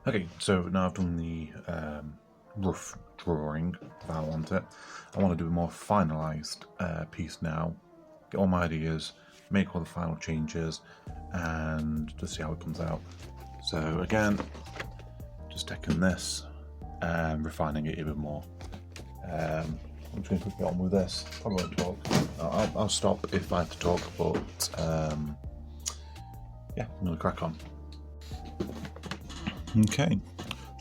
Okay, so now I've done the rough drawing that I want it. I want to do a more finalised piece now, get all my ideas, make all the final changes, and just see how it comes out. So again, just taking this and refining it even more. I'm just going to quickly get on with this. Probably won't talk. I'll stop if I have to talk, but yeah, I'm going to crack on. Okay,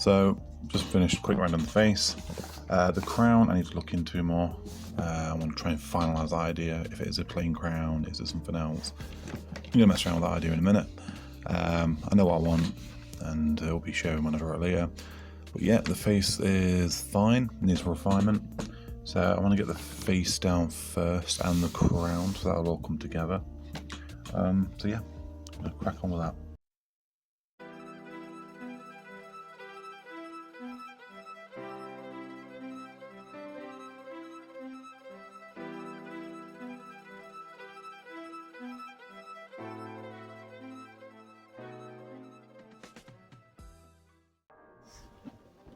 so just finished quick round on the face. The crown I need to look into more. I want to try and finalise the idea. If it is a plain crown, is it something else? I'm going to mess around with that idea in a minute. I know what I want, and it'll be shown when I draw it later. But yeah, the face is fine, needs refinement. So I want to get the face down first and the crown, so that'll all come together. So yeah, I'm going to crack on with that.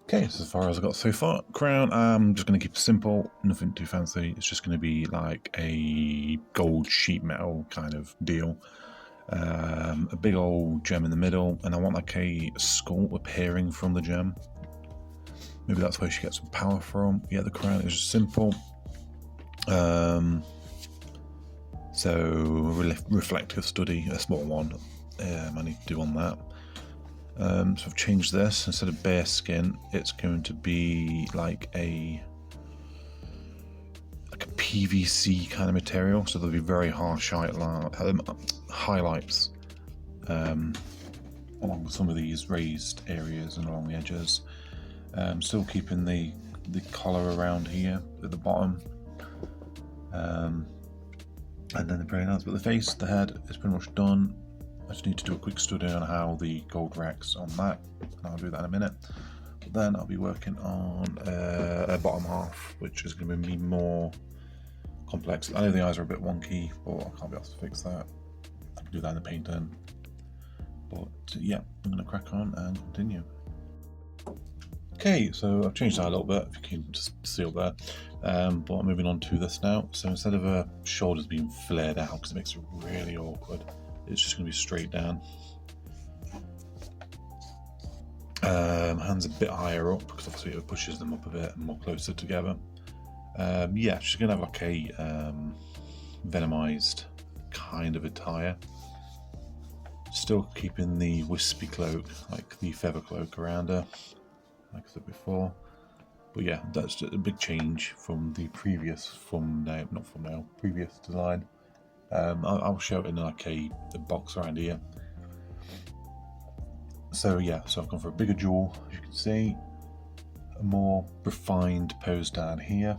Okay, so as far as I got so far, crown, I'm just going to keep it simple, nothing too fancy. It's just going to be like a gold sheet metal kind of deal. A big old gem in the middle, and I want like a skull appearing from the gem. Maybe that's where she gets some power from. Yeah, the crown is just simple. So reflective study, a small one, I need to do on that. So I've changed this. Instead of bare skin, it's going to be like a PVC kind of material. So there'll be very harsh highlights along some of these raised areas and along the edges. Still keeping the collar around here at the bottom. And then the very nice, but the face, the head is pretty much done. I just need to do a quick study on how the gold reacts on that, and I'll do that in a minute. But then I'll be working on a bottom half, which is going to be more complex. I know the eyes are a bit wonky, but I can't be asked to fix that. I can do that in the painting. But yeah, I'm going to crack on and continue. Okay, so I've changed that a little bit, if you can just see up there. But I'm moving on to this now. So instead of her shoulders being flared out, because it makes it really awkward, it's just going to be straight down. Hands a bit higher up, because obviously it pushes them up a bit and more closer together. Yeah, she's going to have like a venomized kind of attire. Still keeping the wispy cloak, like the feather cloak around her, like I said before. But yeah, that's a big change from the previous previous design. I'll show it in like a box around here. So yeah, so I've gone for a bigger jaw, as you can see, a more refined pose down here,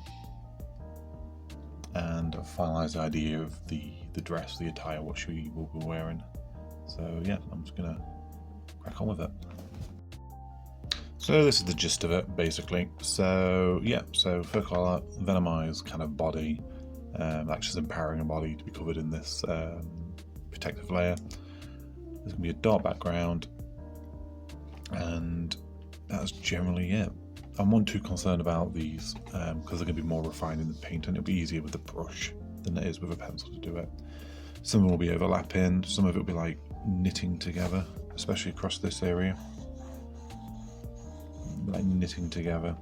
and a finalised the idea of the dress, the attire, what she will be wearing. So yeah, I'm just gonna crack on with it. So this is the gist of it, basically. So yeah, so fur collar, venomized kind of body, actually empowering a body to be covered in this protective layer. There's gonna be a dark background, and that's generally it. I'm not too concerned about these because they're gonna be more refined in the paint, and it'll be easier with the brush than it is with a pencil to do it. Some of them will be overlapping, some of it will be like knitting together, especially across this area. Like knitting together.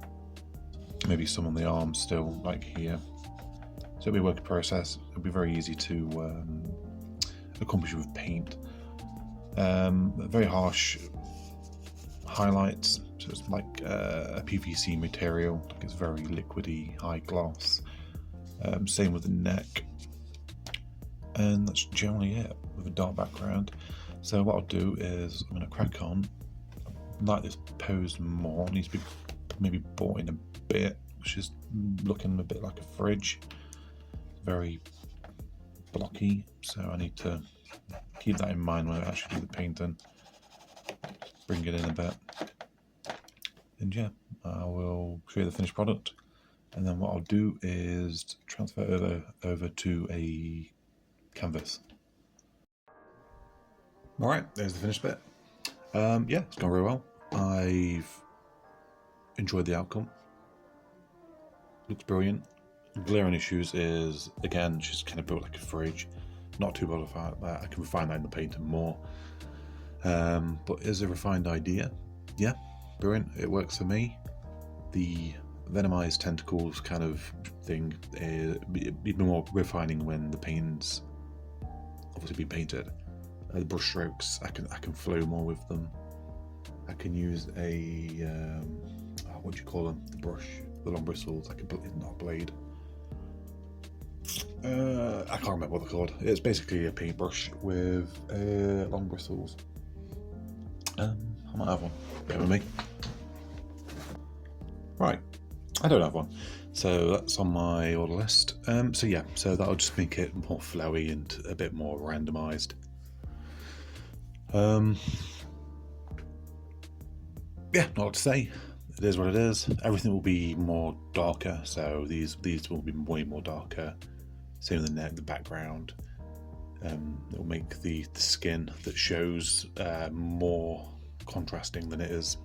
Maybe some on the arms still, like here. So it'll be a work process. It'll be very easy to accomplish with paint. Very harsh highlights. So it's like a PVC material. Like it's very liquidy, high gloss. Same with the neck. And that's generally it with a dark background. So what I'll do is I'm going to crack on. Like this pose more, needs to be maybe brought in a bit, which is looking a bit like a fridge, very blocky, so I need to keep that in mind when I actually do the painting. Bring it in a bit, and yeah, I will show you the finished product, and then what I'll do is transfer over to a canvas. Alright, there's the finished bit. Yeah, it's gone very well. I've enjoyed the outcome. Looks brilliant. Glaring issues is, again, she's kind of built like a fridge. Not too bothered about that. I can refine that in the painting more. But is a refined idea? Yeah, brilliant. It works for me. The venomized tentacles kind of thing be more refining when the paint's obviously been painted. The brush strokes, I can flow more with them. I can use a what do you call them? The brush, the long bristles. It's not a blade. I can't remember what they're called. It's basically a paintbrush with long bristles. I might have one. Bear with me. Right, I don't have one, so that's on my order list. So that'll just make it more flowy and a bit more randomized. Yeah, not a lot to say. It is what it is. Everything will be more darker, so these will be way more darker. Same with the neck, the background. It will make the skin that shows more contrasting than it is.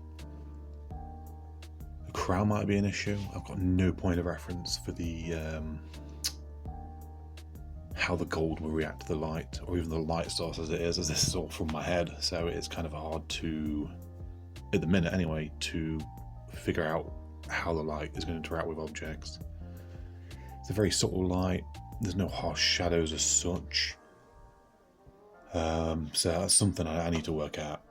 The crown might be an issue. I've got no point of reference for the how the gold will react to the light, or even the light source as it is, as this is all from my head. So it's kind of hard to, at the minute anyway, to figure out how the light is going to interact with objects. It's a very subtle light. There's no harsh shadows as such. So that's something I need to work out.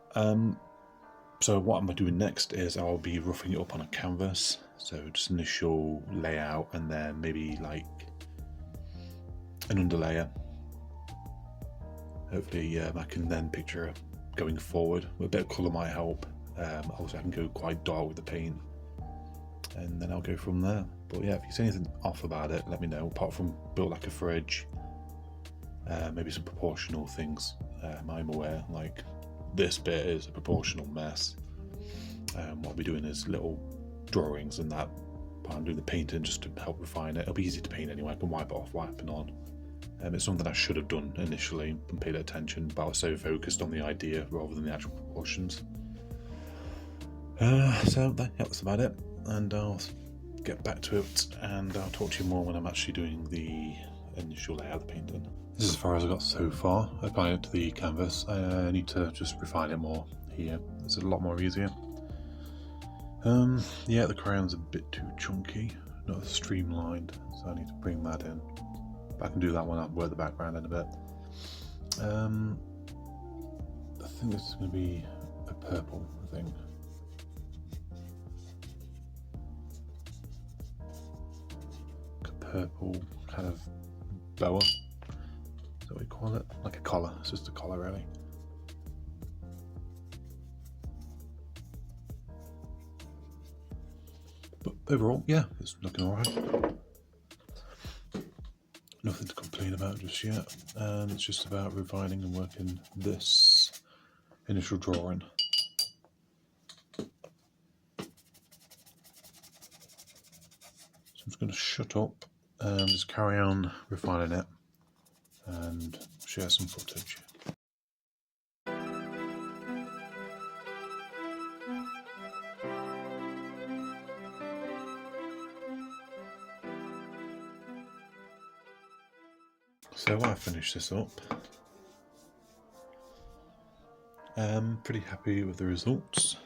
So what I'm doing next is I'll be roughing it up on a canvas. So just initial layout and then maybe like an underlayer. Hopefully I can then picture going forward. A bit of colour might help. Also I can go quite dark with the paint. And then I'll go from there. But yeah, if you see anything off about it, let me know. Apart from built like a fridge, maybe some proportional things I'm aware, like this bit is a proportional mess. What I'll be doing is little drawings and that. I'm doing the painting just to help refine it. It'll be easy to paint anyway. I can wipe it off, wipe it on. It's something I should have done initially and paid attention, but I was so focused on the idea rather than the actual proportions. So that's about it, and I'll get back to it, and I'll talk to you more when I'm actually doing the initial layout of the painting. This is as far as I got so far. Applying it to the canvas. I need to just refine it more here. It's a lot more easier. Yeah, the crayon's a bit too chunky, not as streamlined, so I need to bring that in. But I can do that when I work the background in a bit. I think this is going to be a purple, I think. Purple kind of boa, is that what you call it? Like a collar, it's just a collar really. But overall, yeah, it's looking alright. Nothing to complain about just yet, and it's just about refining and working this initial drawing. So I'm just going to shut up and just carry on refining it and share some footage. So I finished this up. I'm pretty happy with the results.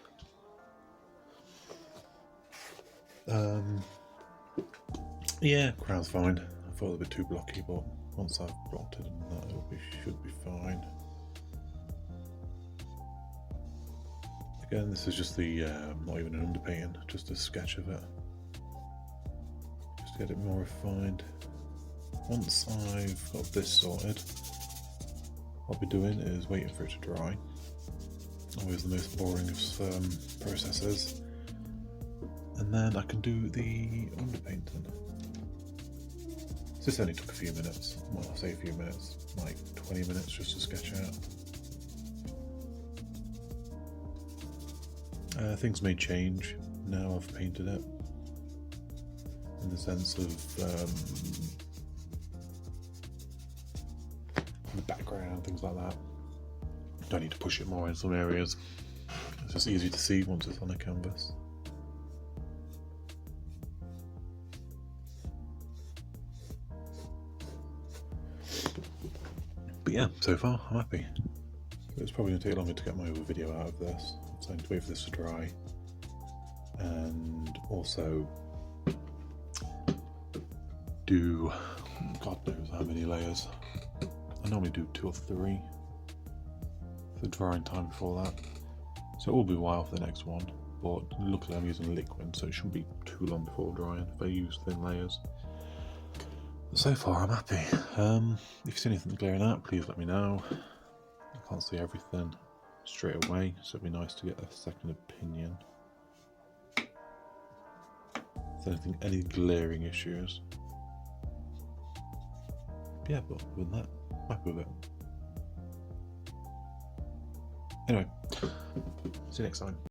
Yeah, crown's fine. I thought it was a bit too blocky, but once I've blocked it and that, should be fine. Again, this is just the, not even an underpainting, just a sketch of it. Just to get it more refined. Once I've got this sorted, what I'll be doing is waiting for it to dry. Always the most boring of processes. And then I can do the underpainting. This only took a few minutes. Well, I'll say a few minutes, like 20 minutes just to sketch out. Things may change now I've painted it, in the sense of the background, things like that. Don't need to push it more in some areas. It's just easy to see once it's on a canvas. But yeah, so far I'm happy. It's probably going to take longer to get my other video out of this, so I need to wait for this to dry. And also do God knows how many layers. I normally do 2 or 3 for the drying time before that. So it will be a while for the next one, but luckily I'm using liquid, so it shouldn't be too long before drying if I use thin layers. But so far I'm happy. If you see anything glaring out, please let me know. I can't see everything straight away, so it'd be nice to get a second opinion. If there's any glaring issues. But yeah, but other than that, I'm happy with it. Anyway, see you next time.